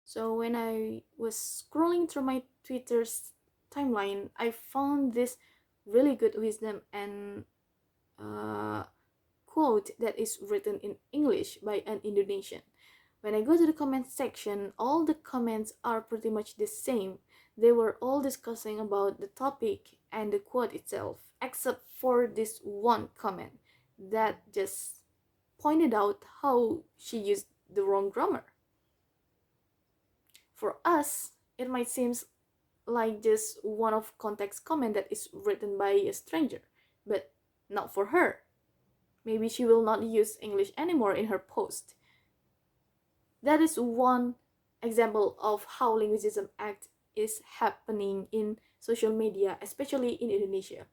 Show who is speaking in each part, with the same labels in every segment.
Speaker 1: So when I was scrolling through my Twitter's timeline, I found this really good wisdom and uh, quote that is written in English by an Indonesian. When I go to the comment section, all the comments are pretty much the same. They were all discussing about the topic and the quote itself, except for this one comment that just pointed out how she used the wrong grammar. For us, it might seem like just one of context comment that is written by a stranger, but not for her. Maybe she will not use English anymore in her post. That is one example of how Linguicism Act is happening in social media, especially in Indonesia.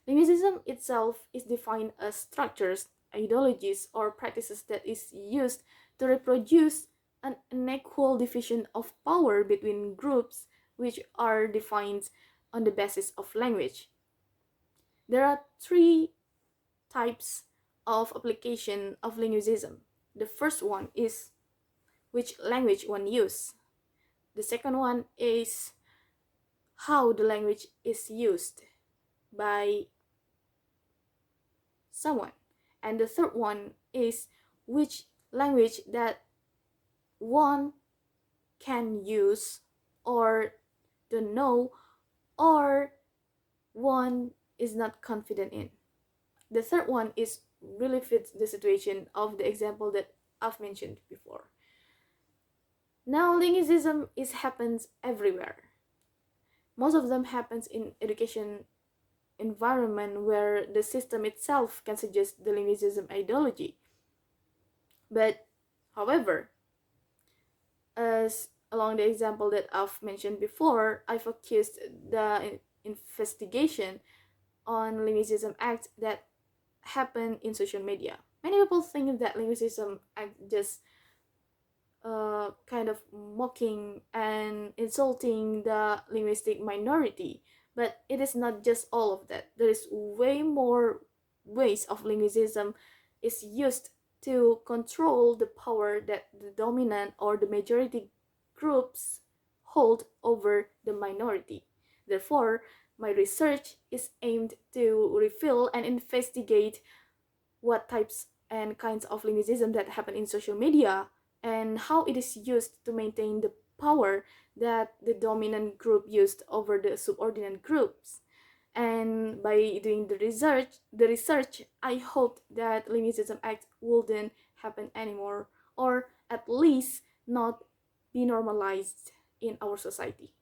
Speaker 1: Linguicism itself is defined as structures, ideologies, or practices that is used to reproduce an unequal division of power between groups which are defined on the basis of language. There are three types of application of linguicism. The first one is which language one use. The second one is how the language is used by someone. And the third one is which language that one can use or don't know or one is not confident in. The third one is really fits the situation of the example that I've mentioned before. Now linguicism happens everywhere. Most of them happens in education environment where the system itself can suggest the linguicism ideology. But however, as along the example that I've mentioned before, I focused the investigation on Linguicism Act that happened in social media. Many people think that Linguicism Act just kind of mocking and insulting the linguistic minority, but it is not just all of that. There is way more ways of linguicism is used to control the power that the dominant or the majority groups hold over the minority. Therefore, my research is aimed to reveal and investigate what types and kinds of linguicism that happen in social media and how it is used to maintain the power that the dominant group used over the subordinate groups. And by doing the research, I hoped that Linguicism Act wouldn't happen anymore, or at least not be normalized in our society.